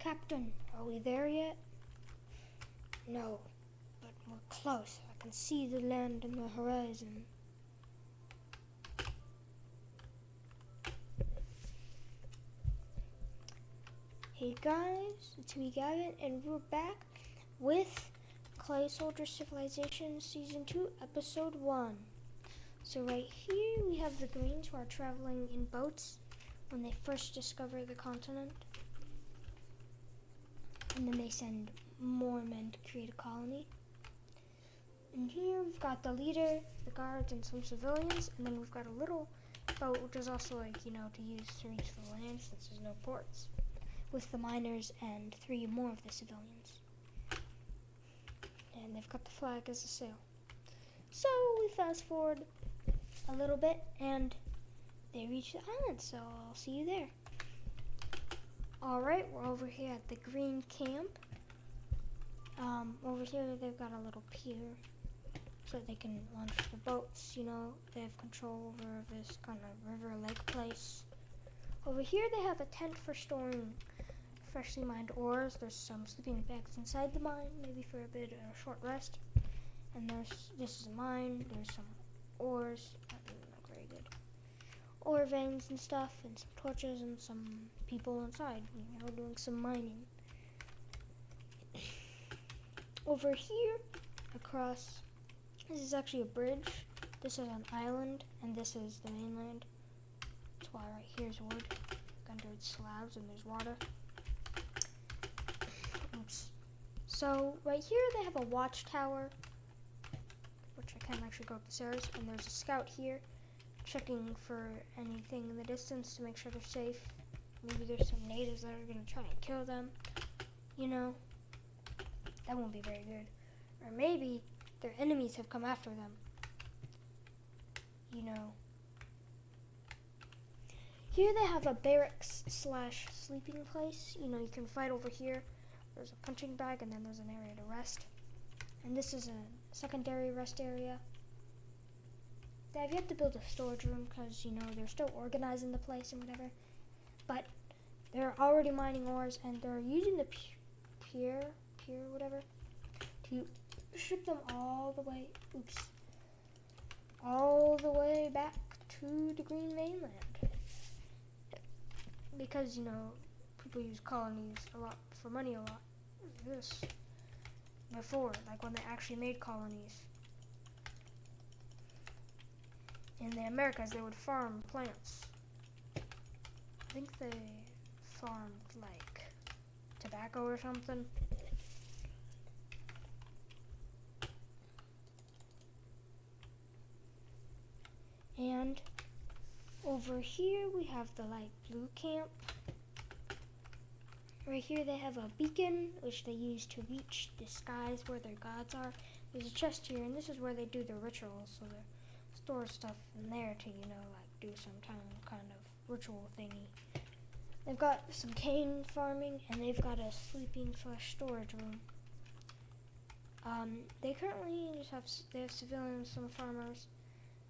Captain, are we there yet? No, but we're close. I can see the land on the horizon. Hey guys, it's me Gavin, and we're back with Clay Soldier Civilization Season 2, Episode 1. So right here we have the Greens who are traveling in boats when they first discover the continent. And then they send more men to create a colony. And here we've got the leader, the guards, and some civilians. And then we've got a little boat, which is also to use to reach the land since there's no ports, with the miners and 3 more of the civilians. And they've got the flag as a sail. So we fast forward a little bit and they reach the island, so I'll see you there. Alright, we're over here at the green camp. Over here they've got a little pier so they can launch the boats, they have control over this kind of river lake place. Over here they have a tent for storing freshly mined ores. There's some sleeping bags inside the mine, maybe for a bit of a short rest. And this is a mine, there's some ores, not very good. Ore veins and stuff, and some torches and some people inside, doing some mining. Over here, across, this is actually a bridge. This is an island, and this is the mainland. That's why right here's wood, under slabs, and there's water. Oops. So right here they have a watchtower, which I can't actually go up the stairs, and there's a scout here checking for anything in the distance to make sure they're safe. Maybe there's some natives that are going to try and kill them, That won't be very good. Or maybe their enemies have come after them, Here they have a barracks / sleeping place. You can fight over here. There's a punching bag, and then there's an area to rest. And this is a secondary rest area. They have yet to build a storage room because, they're still organizing the place and whatever. But they're already mining ores, and they're using the pier, whatever, to ship them all the way back to the green mainland. Because, people use colonies a lot for money a lot. This before, like when they actually made colonies. In the Americas, they would farm plants. I think they farmed like tobacco or something. And over here we have the light blue camp. Right here they have a beacon, which they use to reach the skies where their gods are. There's a chest here, and this is where they do their rituals, so they store stuff in there to, do some kind of ritual thingy. They've got some cane farming, and they've got a sleeping / storage room. They currently just have civilians, some farmers,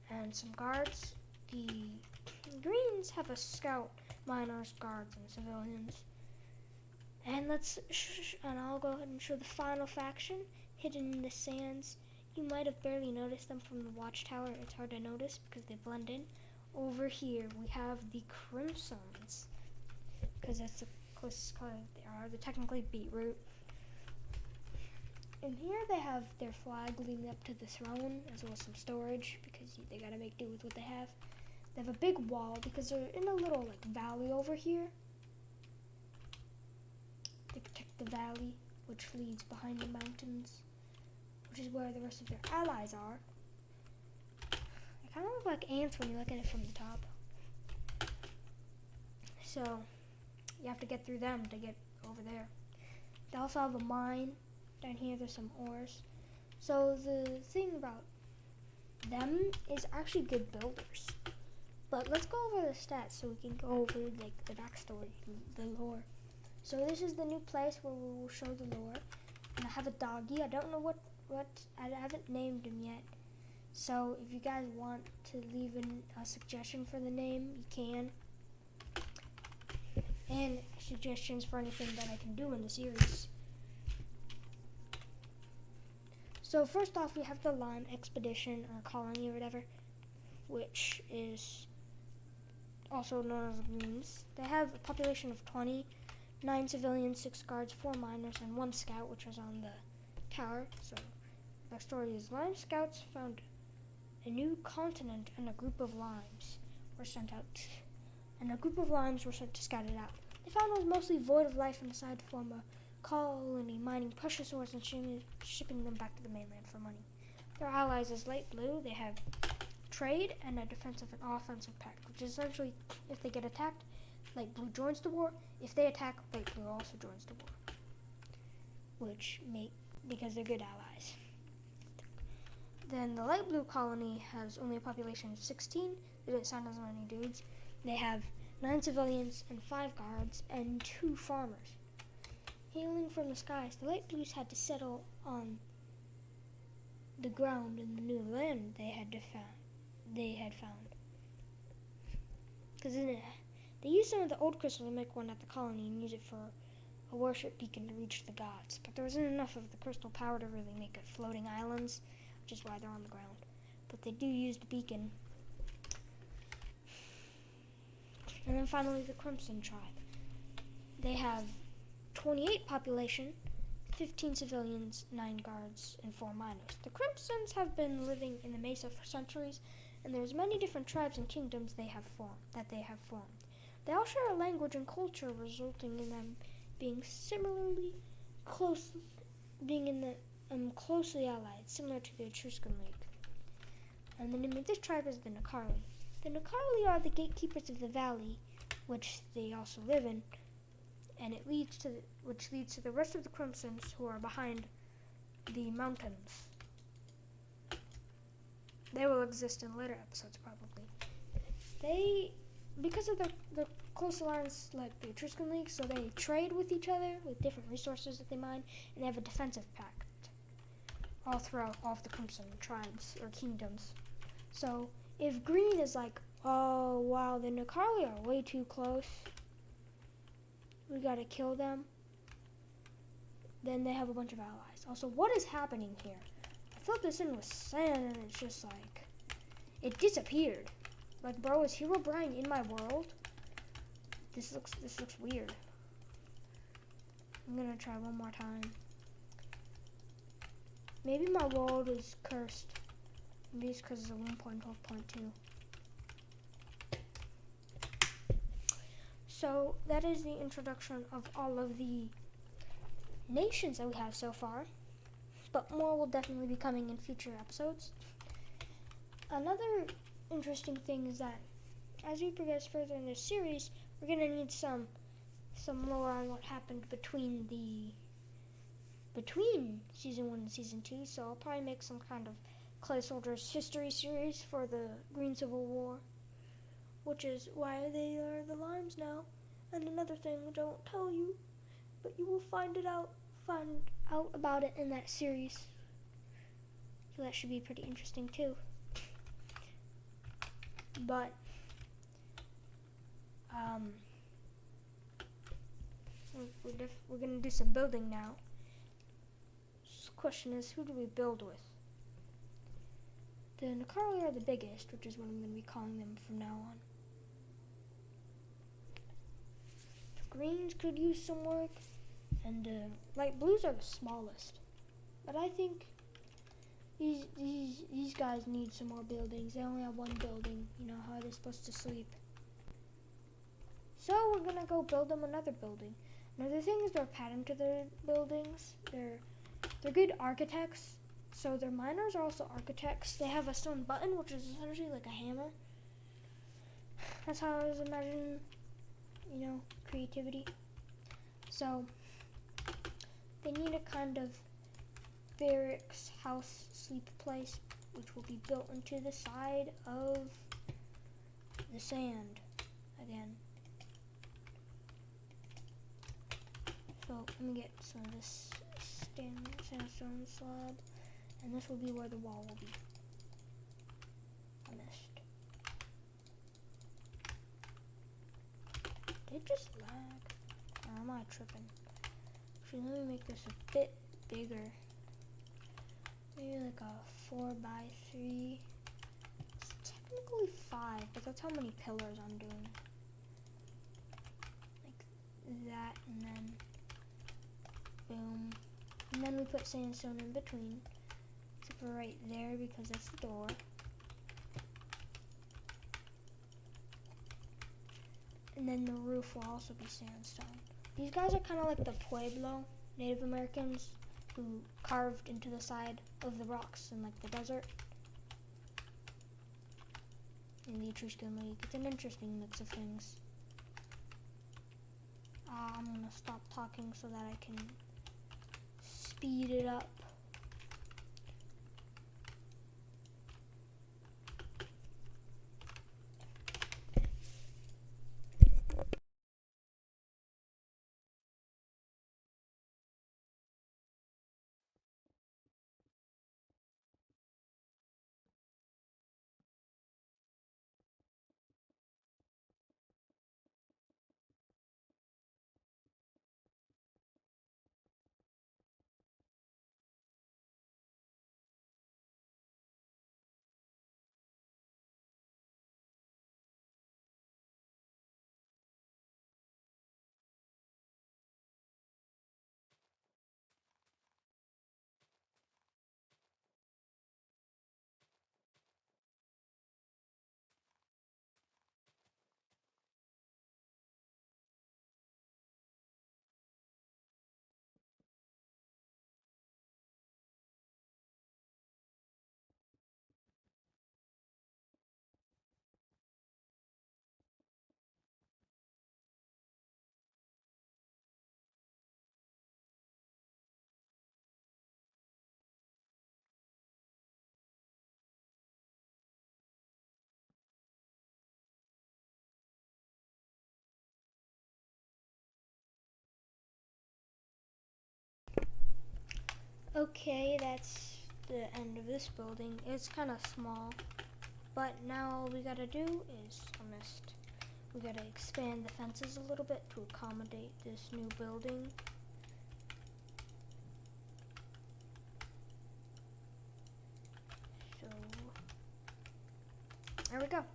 and some guards. The Greens have a scout, miners, guards, and civilians. And and I'll go ahead and show the final faction, hidden in the sands. You might have barely noticed them from the watchtower. It's hard to notice because they blend in. Over here we have the Crimsons, because that's the closest color they are. They're technically beetroot. And here they have their flag leading up to the throne, as well as some storage, because they gotta make do with what they have. They have a big wall because they're in a little valley over here. They protect the valley, which leads behind the mountains, which is where the rest of their allies are. They kind of look like ants when you look at it from the top. So you have to get through them to get over there. They also have a mine. Down here there's some ores. So the thing about them is actually good builders. But let's go over the stats so we can go over the backstory, the lore. So this is the new place where we will show the lore. And I have a doggy. I don't know what I haven't named him yet. So if you guys want to leave a suggestion for the name, you can. and suggestions for anything that I can do in the series. So first off, we have the Lime Expedition, or colony, or whatever, which is also known as the Greens. They have a population of 20, 9 civilians, 6 guards, 4 miners, and 1 scout, which was on the tower. So, the backstory is Lime Scouts found a new continent, and a group of limes were sent out. And a group of limes were sent to scout it out. They found it was mostly void of life and decided to form a colony, mining precious ores and shipping them back to the mainland for money. Their allies is Light Blue. They have trade and a defensive and offensive pact, which is essentially if they get attacked, Light Blue joins the war. If they attack, Light Blue also joins the war, because they're good allies. Then the Light Blue colony has only a population of 16. They didn't sound as many dudes. They have 9 civilians and 5 guards and 2 farmers. Hailing from the skies, the Light Blues had to settle on the ground in the new land they had found. Because they used some of the old crystal to make one at the colony and use it for a worship beacon to reach the gods. But there wasn't enough of the crystal power to really make it floating islands, which is why they're on the ground. But they do use the beacon. And then finally the Crimson tribe. They have 28 population, 15 civilians, 9 guards, and 4 miners. The Crimsons have been living in the Mesa for centuries, and there's many different tribes and kingdoms they have formed. They all share a language and culture, resulting in them being closely allied, similar to the Etruscan League. And the name of this tribe is the Nakarli. The Nakarli are the gatekeepers of the valley, which they also live in, and which leads to the rest of the Crimsons who are behind the mountains. They will exist in later episodes, probably. Because of the close alliance like the Etruscan League, so they trade with each other with different resources that they mine, and they have a defensive pact all throughout all of the Crimson tribes or kingdoms. So if Green is like, oh wow, the Nakarli are way too close, we gotta kill them, then they have a bunch of allies. Also, what is happening here? I filled this in with sand and it's just like, it disappeared. Like, bro, is Herobrine in my world? This looks weird. I'm gonna try one more time. Maybe my world is cursed. Maybe it's because it's a 1.12.2. So that is the introduction of all of the nations that we have so far, but more will definitely be coming in future episodes. Another interesting thing is that as we progress further in this series, we're going to need some lore on what happened between season 1 and season 2, so I'll probably make some kind of Clay Soldiers history series for the Green Civil War, which is why they are the Limes now. And another thing I don't tell you, but you will find out about it in that series. So that should be pretty interesting too. But we're gonna do some building now. So the question is, who do we build with? The Nakarli are the biggest, which is what I'm gonna be calling them from now on. The Greens could use some work, and Light Blues are the smallest. But I think these guys need some more buildings. They only have one building. You know how they're supposed to sleep. So we're gonna go build them another building. Another thing is their pattern to their buildings. They're good architects. So their miners are also architects. They have a stone button, which is essentially like a hammer. That's how I was imagining, creativity. So they need a kind of barracks, house, sleep place, which will be built into the side of the sand again. So let me get some of this sandstone slab, and this will be where the wall will be. I missed. it just lag? Or am I tripping? Actually, let me make this a bit bigger. Maybe like a 4x3. It's technically 5, but that's how many pillars I'm doing. Like that, and then boom. And then we put sandstone in between. Except for right there because that's the door. And then the roof will also be sandstone. These guys are kind of like the Pueblo Native Americans who carved into the side of the rocks in like the desert. In the Etruscan League. It's an interesting mix of things. I'm gonna stop talking so that I can speed it up. Okay, that's the end of this building. It's kind of small, but now all we gotta do is we gotta expand the fences a little bit to accommodate this new building. So there we go.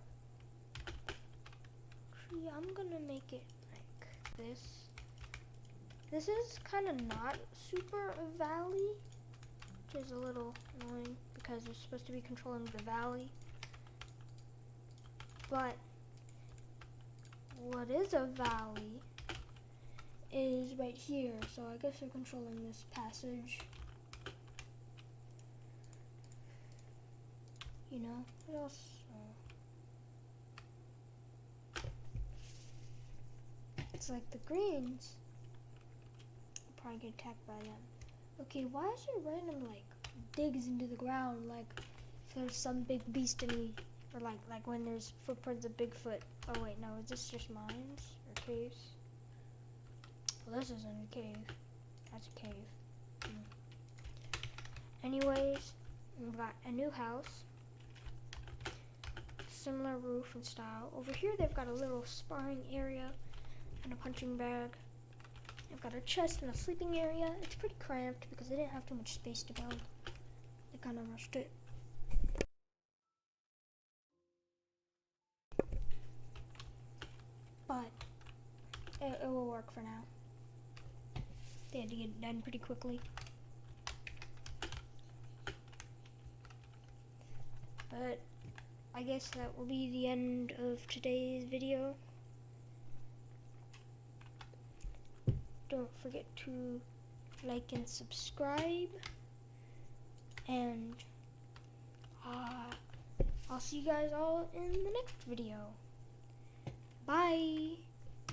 Actually, I'm gonna make it like this. This is kind of not super a valley, which is a little annoying because it's supposed to be controlling the valley. But what is a valley is right here, so I guess they're controlling this passage. You know, what else? It's like the greens. I'll probably get attacked by them. Okay, why is there random like digs into the ground like there's some big beast in me, or like when there's footprints of Bigfoot? Oh wait, no, is this just mines or caves? Well, this isn't a cave. That's a cave. Anyways, we've got a new house. Similar roof and style. Over here they've got a little sparring area and a punching bag. They've got a chest and a sleeping area. It's pretty cramped because they didn't have too much space to build. They kind of rushed it. But it will work for now. They had to get it done pretty quickly. But I guess that will be the end of today's video. Don't forget to like and subscribe. And I'll see you guys all in the next video. Bye!